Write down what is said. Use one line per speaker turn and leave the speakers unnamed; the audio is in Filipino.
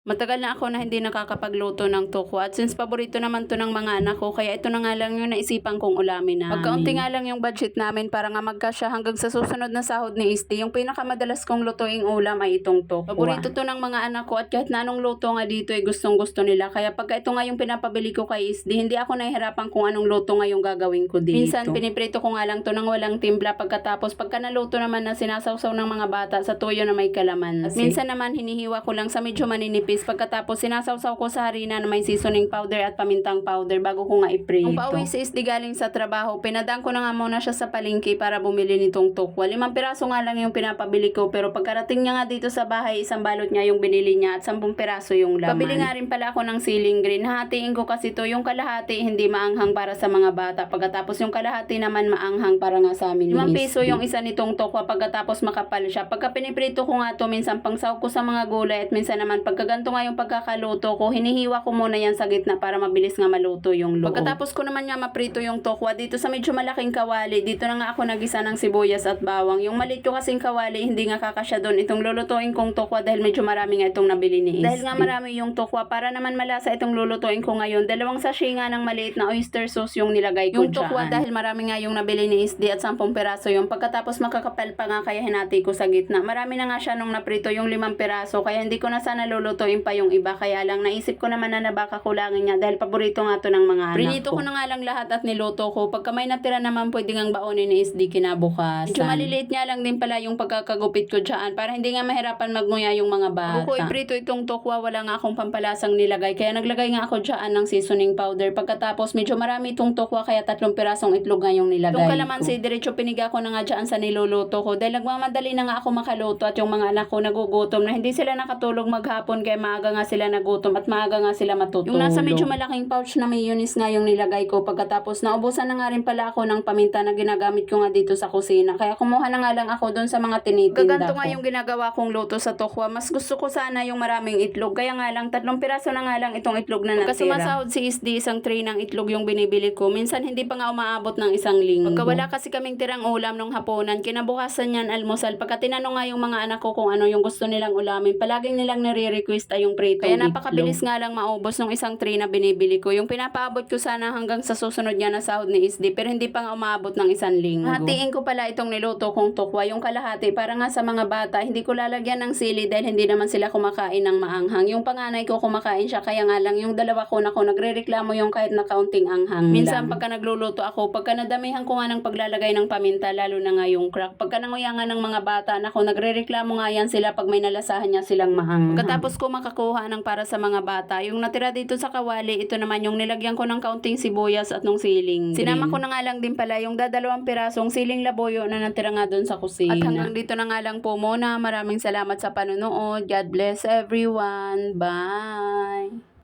Matagal na ako na hindi nakakapagluto ng tokwa at since paborito naman to ng mga anak ko, kaya ito na nga lang yung naisipan kong ulamin namin. Pagkaunti nga lang yung budget namin para nga magkasya hanggang sa susunod na sahod ni Isti, yung pinakamadalas kong lutuing ulam ay itong tokwa. Paborito to ng mga anak ko at kahit na anong luto nga dito ay gustong gusto nila. Kaya pagka ito nga yung pinapabili ko kay Isti, hindi ako nahihirapan kung anong luto nga yung gagawin ko dito. Minsan piniprito ko nga lang to ng walang timpla, pagkatapos pagka naluto naman na sinasawsaw ng mga bata sa tuyo na may kalaman. At minsan naman hinihiwa ko lang sa medyo maninipis, pagkatapos sinasawsaw ko sa harina na may seasoning powder at pamintang powder bago ko nga iprito. Nung pauwi si Isdi galing sa trabaho, pinadaan ko na nga muna siya sa palengke para bumili nitong tokwa. 5 piraso nga lang yung pinapabili ko, pero pagkarating niya nga dito sa bahay, isang balot niya yung binili niya at 10 piraso yung laman. Pabili nga rin pala ako ng siling green. Hahatiin ko kasi to, yung kalahati hindi maanghang para sa mga bata, pagkatapos yung kalahati naman maanghang para nga sa amin. 5 piso yung isa nitong tokwa, pagkatapos makapal siya. Pagka piniprito ko nga to, minsan pangsaw ko sa mga gulay at minsan naman pagka ganito nga yung pagkakaluto ko, hinihiwa ko muna yan sa gitna para mabilis nga maluto yung loob. Pagkatapos ko naman nga maprito yung tokwa dito sa medyo malaking kawali, dito na nga ako nagisa ng sibuyas at bawang. Yung maliit ko kasing kawali, hindi nga kakasya doon itong lulutuin kong tokwa dahil medyo marami nga itong nabili ni Isdi. Dahil nga marami yung tokwa, para naman malasa itong lulutuin ko ngayon, 2 sachet nga ng maliit na oyster sauce yung nilagay ko yung tokwa dahil marami nga yung nabili ni Isdi at 10 piraso yung, pagkatapos makakapal pa nga kaya hinati ko sa gitna. Marami na nga siya nung naprito yung 5 piraso, kaya hindi ko na sana lulutuin pa yung iba, kaya lang naisip ko naman na baka kulangin niya dahil paborito nga to ng mga anak ko. Prinito ko na nga lang lahat at niluto ko. Pagka may natira naman pwede ngang baonin ni Isdi kinabukasan. Medyo maliliit nga lang din pala yung pagkakagupit ko dyan para hindi nga mahirapan magmuya yung mga bata. Buko iprito itong tokwa, wala nga akong pampalasang nilagay, kaya naglagay nga ako dyan ng seasoning powder. Pagkatapos medyo marami itong tokwa, kaya 3 pirasong itlog nga yung nilagay ko. Itong kalamansi, diretso piniga ko na nga dyan sa niluluto ko dahil nagmamadali na nga ako makaluto at yung mga anak ko nagugutom na, hindi sila nakatulog maghapon, kaya maaga nga sila nagutom at maaga nga sila matutulog. Yung nasa medyo malaking pouch na mayonnaise nga yung nilagay ko, pagkatapos naubusan na nga rin pala ako ng paminta na ginagamit ko nga dito sa kusina, kaya kumuha na nga lang ako doon sa mga tinitinda ko. Gaganto nga yung ginagawa kong luto sa tokwa. Mas gusto ko sana yung maraming itlog, kaya nga lang 3 piraso na nga lang itong itlog na natira. Pagka sumasahod si Isdi, isang tray ng itlog yung binibili ko. Minsan hindi pa nga umaabot ng 1 linggo. Pagka wala kasi kaming tirang ulam nung hapunan, kinabukasan yan almusal. Pagka tinanong nga yung mga anak ko kung ano yung gusto nilang ulamin, palaging nilang nire-request ay yung pritong itlog. Kaya napakabilis nga lang maubos nung isang tray na binibili ko. Yung pinapaabot ko sana hanggang sa susunod niya na sahod ni Isdi, pero hindi pa nga umaabot ng 1 linggo. Hatiin ko pala itong niluto kong tokwa, yung kalahati para nga sa mga bata. Hindi ko lalagyan ng sili dahil hindi naman sila kumakain ng maanghang. Yung panganay ko kumakain siya, kaya nga lang yung dalawa ko na ko nagrereklamo yung kahit na kaunting anghang. Minsan pagka nagluluto ako, pagka nadamihan ko nga ng paglalagay ng paminta, lalo na nga yung crack, pagka nanguyangan ng mga bata na ko, nagrereklamo nga yan sila pag may nalasahan niya silang maanghang. Pagkatapos ko makakuha ng para sa mga bata, yung natira dito sa kawali, ito naman yung nilagyan ko ng kaunting sibuyas at nung siling green. Sinama ko na nga lang din pala yung 2 pirasong siling labuyo na natira nga doon sa kusina. At hanggang dito na nga lang po muna. Maraming salamat sa panonood. God bless everyone. Bye!